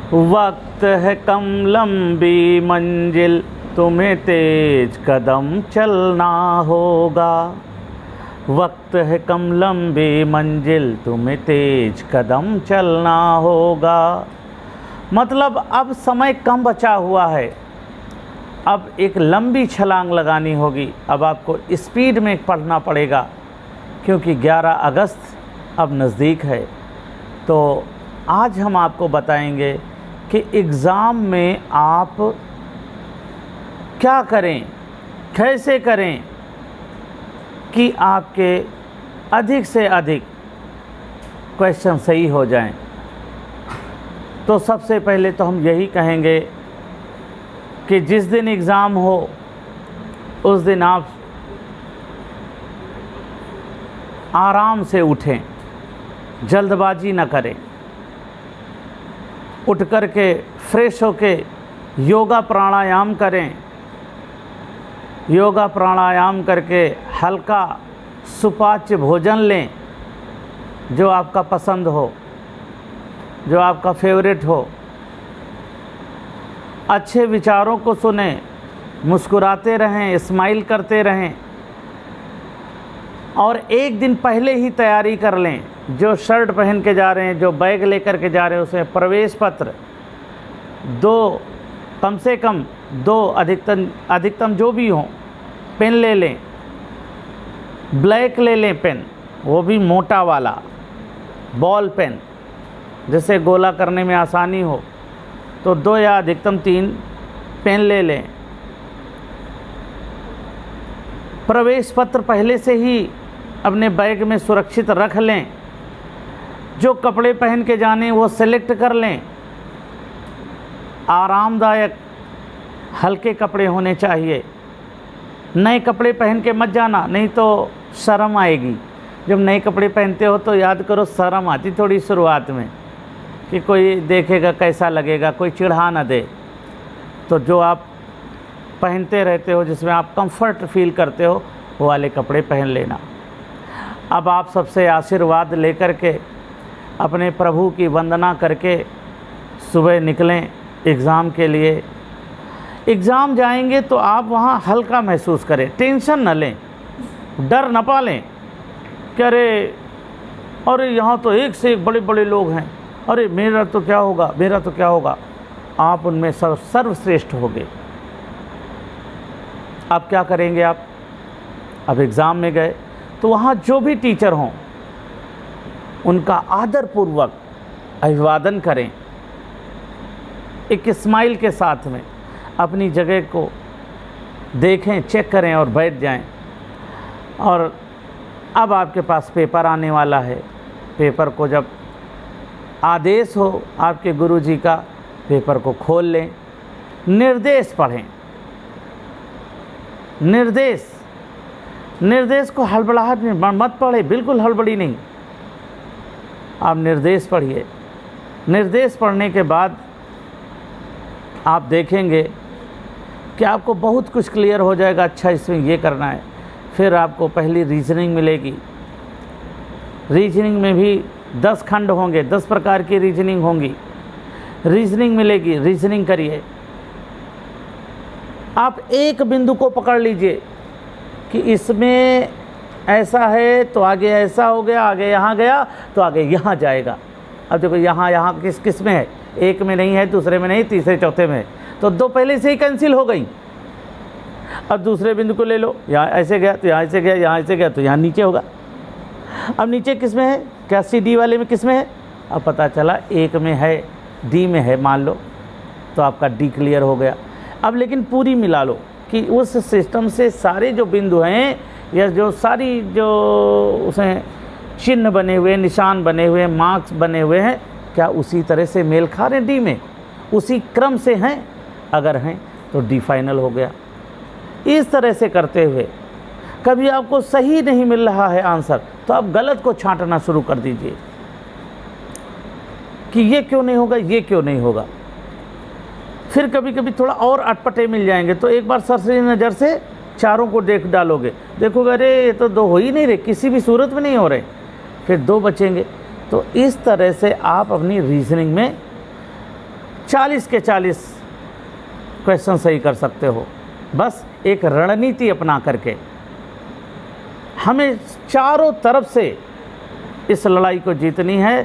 वक्त है कम लंबी मंजिल, तुम्हें तेज कदम चलना होगा। वक्त है कम लंबी मंजिल, तुम्हें तेज कदम चलना होगा। मतलब अब समय कम बचा हुआ है, अब एक लंबी छलांग लगानी होगी। अब आपको स्पीड में पढ़ना पड़ेगा, क्योंकि 11 अगस्त अब नज़दीक है। तो आज हम आपको बताएंगे कि एग्ज़ाम में आप क्या करें, कैसे करें कि आपके अधिक से अधिक क्वेश्चन सही हो जाएं। तो सबसे पहले तो हम यही कहेंगे कि जिस दिन एग्ज़ाम हो उस दिन आप आराम से उठें, जल्दबाजी ना करें। उठ कर के फ्रेश होके योगा प्राणायाम करें। योगा प्राणायाम करके हल्का सुपाच्य भोजन लें, जो आपका पसंद हो, जो आपका फेवरेट हो। अच्छे विचारों को सुने, मुस्कुराते रहें, स्माइल करते रहें। और एक दिन पहले ही तैयारी कर लें। जो शर्ट पहन के जा रहे हैं, जो बैग लेकर के जा रहे हैं, उसमें प्रवेश पत्र 2, कम से कम 2, अधिकतम जो भी हो, पेन ले लें। ब्लैक ले लें पेन, वो भी मोटा वाला बॉल पेन, जिससे गोला करने में आसानी हो। तो 2 या अधिकतम 3 पेन ले लें। प्रवेश पत्र पहले से ही अपने बैग में सुरक्षित रख लें। जो कपड़े पहन के जाने वो सेलेक्ट कर लें। आरामदायक हल्के कपड़े होने चाहिए। नए कपड़े पहन के मत जाना, नहीं तो शर्म आएगी। जब नए कपड़े पहनते हो तो याद करो, शर्म आती थोड़ी शुरुआत में कि कोई देखेगा कैसा लगेगा, कोई चिढ़ा ना दे। तो जो आप पहनते रहते हो, जिसमें आप कंफर्ट फील करते हो, वो वाले कपड़े पहन लेना। अब आप सबसे आशीर्वाद लेकर के, अपने प्रभु की वंदना करके सुबह निकलें एग्ज़ाम के लिए। एग्ज़ाम जाएंगे तो आप वहाँ हल्का महसूस करें, टेंशन न लें, डर न पालें कि अरे यहाँ तो एक से एक बड़े बड़े लोग हैं, अरे मेरा तो क्या होगा, मेरा तो क्या होगा। आप उनमें सर्वश्रेष्ठ होंगे। अब क्या करेंगे आप? अब एग्ज़ाम में गए तो वहाँ जो भी टीचर हों, उनका आदरपूर्वक अभिवादन करें। एक स्माइल के साथ में अपनी जगह को देखें, चेक करें और बैठ जाएं। और अब आपके पास पेपर आने वाला है। पेपर को जब आदेश हो आपके गुरुजी का, पेपर को खोल लें, निर्देश पढ़ें। निर्देश को हड़बड़ाहट में मत पढ़े, बिल्कुल हड़बड़ी नहीं। आप निर्देश पढ़िए। निर्देश पढ़ने के बाद आप देखेंगे कि आपको बहुत कुछ क्लियर हो जाएगा। अच्छा, इसमें ये करना है। फिर आपको पहली रीजनिंग मिलेगी। रीजनिंग में भी 10 खंड होंगे, 10 प्रकार की रीजनिंग होंगी। रीजनिंग मिलेगी, रीजनिंग करिए। आप एक बिंदु को पकड़ लीजिए कि इसमें ऐसा है तो आगे ऐसा हो गया, आगे यहाँ गया तो आगे यहाँ जाएगा। अब देखो यहाँ किस में है, एक में नहीं है, दूसरे में नहीं, तीसरे चौथे में है, तो 2 पहले से ही कैंसिल हो गई। अब दूसरे बिंदु को ले लो, यहाँ ऐसे गया तो यहाँ ऐसे गया, यहाँ ऐसे गया तो यहाँ नीचे होगा। अब नीचे किस में है, क्या सी डी वाले में किस में है? अब पता चला एक में है, डी में है मान लो, तो आपका डी क्लियर हो गया। अब लेकिन पूरी मिला लो कि उस सिस्टम से सारे जो बिंदु हैं, या जो सारी जो उसमें चिन्ह बने हुए, निशान बने हुए, मार्क्स बने हुए हैं, क्या उसी तरह से मेल खा रहे हैं डी में, उसी क्रम से हैं? अगर हैं तो डी फाइनल हो गया। इस तरह से करते हुए कभी आपको सही नहीं मिल रहा है आंसर, तो आप गलत को छांटना शुरू कर दीजिए कि ये क्यों नहीं होगा, ये क्यों नहीं होगा। फिर कभी कभी थोड़ा और अटपटे मिल जाएंगे, तो एक बार सरसरी नज़र से चारों को देख डालोगे, देखोगे अरे ये तो 2 हो ही नहीं रहे, किसी भी सूरत में नहीं हो रहे, फिर 2 बचेंगे। तो इस तरह से आप अपनी रीजनिंग में 40 के 40 क्वेश्चन सही कर सकते हो। बस एक रणनीति अपना करके हमें चारों तरफ से इस लड़ाई को जीतनी है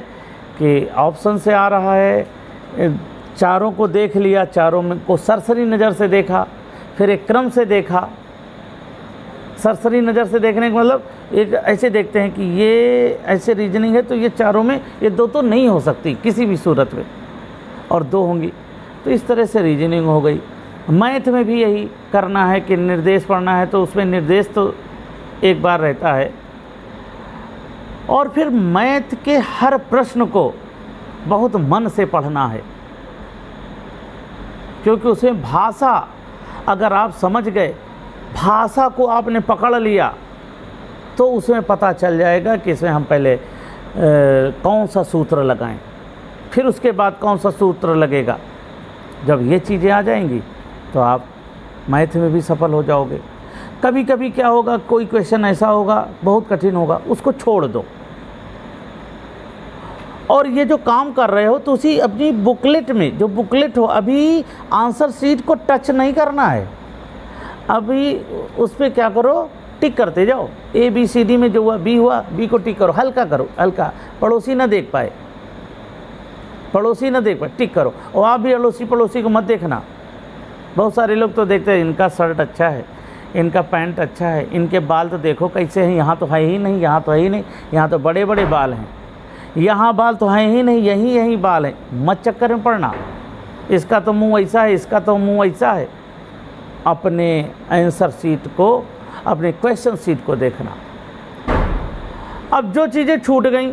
कि ऑप्शन से आ रहा है, चारों को देख लिया, चारों में को सरसरी नज़र से देखा, फिर एक क्रम से देखा। सरसरी नज़र से देखने का मतलब एक ऐसे देखते हैं कि ये ऐसे रीजनिंग है तो ये चारों में ये दो तो नहीं हो सकती किसी भी सूरत में, और दो होंगी, तो इस तरह से रीजनिंग हो गई। मैथ में भी यही करना है कि निर्देश पढ़ना है तो उसमें निर्देश तो एक बार रहता है, और फिर मैथ के हर प्रश्न को बहुत मन से पढ़ना है, क्योंकि उसमें भाषा अगर आप समझ गए, भाषा को आपने पकड़ लिया तो उसमें पता चल जाएगा कि इसमें हम पहले कौन सा सूत्र लगाएं, फिर उसके बाद कौन सा सूत्र लगेगा। जब ये चीज़ें आ जाएंगी तो आप मैथ में भी सफल हो जाओगे। कभी कभी क्या होगा, कोई क्वेश्चन ऐसा होगा बहुत कठिन होगा, उसको छोड़ दो, और ये जो काम कर रहे हो तो उसी अपनी बुकलेट में, जो बुकलेट हो, अभी आंसर शीट को टच नहीं करना है, अभी उस पर क्या करो, टिक करते जाओ। ABCD में जो हुआ बी को टिक करो, हल्का करो, हल्का, पड़ोसी ना देख पाए, पड़ोसी ना देख पाए, टिक करो। और आप भी अड़ोसी पड़ोसी को मत देखना। बहुत सारे लोग तो देखते हैं इनका शर्ट अच्छा है, इनका पैंट अच्छा है, इनके बाल तो देखो कैसे हैं, यहाँ तो है ही नहीं, यहाँ तो है ही नहीं, यहाँ तो बड़े बड़े बाल हैं, यहाँ बाल तो हैं ही नहीं, यही बाल हैं। मत चक्कर में पड़ना, इसका तो मुंह ऐसा है, इसका तो मुंह ऐसा है। अपने आंसर शीट को, अपने क्वेश्चन शीट को देखना। अब जो चीज़ें छूट गई,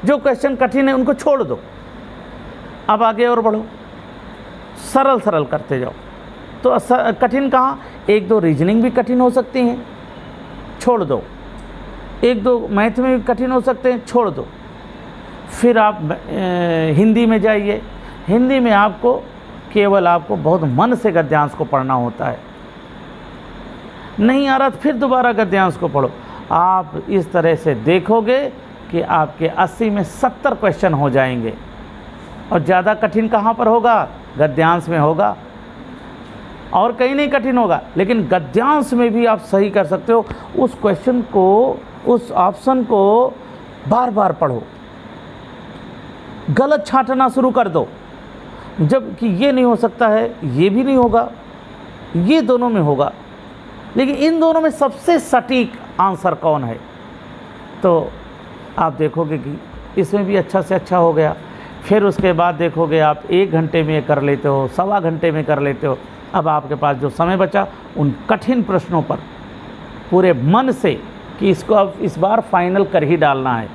जो क्वेश्चन कठिन है उनको छोड़ दो, अब आगे और बढ़ो, सरल सरल करते जाओ। तो कठिन कहाँ, एक दो रीजनिंग भी कठिन हो सकती हैं, छोड़ दो। एक दो मैथ में भी कठिन हो सकते हैं, छोड़ दो। फिर आप हिंदी में जाइए। हिंदी में आपको केवल आपको बहुत मन से गद्यांश को पढ़ना होता है। नहीं आ रहा तो फिर दोबारा गद्यांश को पढ़ो। आप इस तरह से देखोगे कि आपके 80 में 70 क्वेश्चन हो जाएंगे। और ज़्यादा कठिन कहाँ पर होगा, गद्यांश में होगा, और कहीं नहीं कठिन होगा। लेकिन गद्यांश में भी आप सही कर सकते हो। उस क्वेश्चन को, उस ऑप्शन को बार बार पढ़ो, गलत छांटना शुरू कर दो। जब कि ये नहीं हो सकता है, ये भी नहीं होगा, ये दोनों में होगा, लेकिन इन दोनों में सबसे सटीक आंसर कौन है, तो आप देखोगे कि इसमें भी अच्छा से अच्छा हो गया। फिर उसके बाद देखोगे आप 1 घंटे में कर लेते हो, 1.25 घंटे में कर लेते हो। अब आपके पास जो समय बचा उन कठिन प्रश्नों पर पूरे मन से कि इसको अब इस बार फाइनल कर ही डालना है।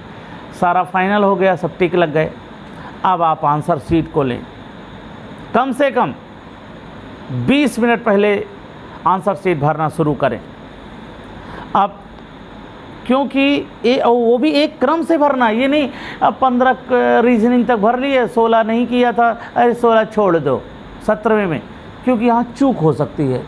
सारा फाइनल हो गया, सब टिक लग गए। अब आप आंसर शीट को लें, कम से कम 20 मिनट पहले आंसर शीट भरना शुरू करें। अब क्योंकि वो भी एक क्रम से भरना, ये नहीं अब 15 रीजनिंग तक भर लिए, 16 नहीं किया था, अरे 16 छोड़ दो 17वें में, क्योंकि यहाँ चूक हो सकती है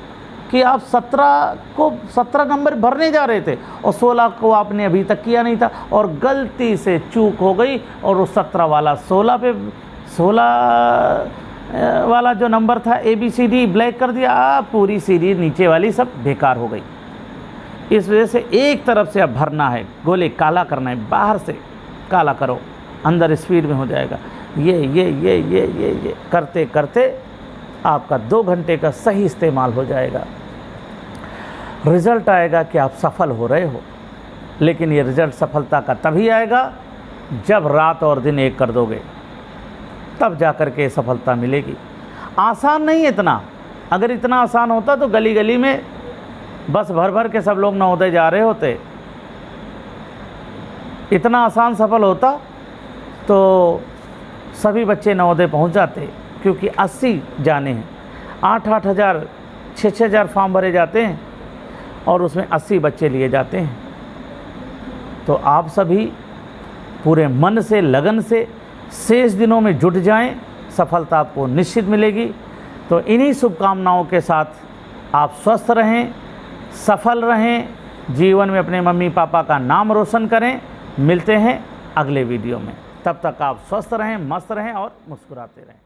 कि आप 17 नंबर भरने जा रहे थे और 16 को आपने अभी तक किया नहीं था, और गलती से चूक हो गई और वो 17 वाला 16 वाला जो नंबर था ABCD ब्लैक कर दिया, पूरी सीरीज नीचे वाली सब बेकार हो गई। इस वजह से एक तरफ से अब भरना है, गोले काला करना है, बाहर से काला करो, अंदर स्पीड में हो जाएगा। ये करते करते आपका 2 घंटे का सही इस्तेमाल हो जाएगा। रिज़ल्ट आएगा कि आप सफल हो रहे हो। लेकिन ये रिज़ल्ट सफलता का तभी आएगा जब रात और दिन एक कर दोगे, तब जा कर के सफलता मिलेगी। आसान नहीं इतना, अगर इतना आसान होता तो गली गली में बस भर भर के सब लोग नवोदय जा रहे होते। इतना आसान सफल होता तो सभी बच्चे नवोदय पहुंच जाते, क्योंकि 80 जाने हैं, 8-8 हज़ार 6-6 हज़ार फॉर्म भरे जाते हैं और उसमें 80 बच्चे लिए जाते हैं। तो आप सभी पूरे मन से, लगन से शेष दिनों में जुट जाएं, सफलता आपको निश्चित मिलेगी। तो इन्हीं शुभकामनाओं के साथ आप स्वस्थ रहें, सफल रहें, जीवन में अपने मम्मी पापा का नाम रोशन करें। मिलते हैं अगले वीडियो में। तब तक आप स्वस्थ रहें, मस्त रहें और मुस्कुराते रहें।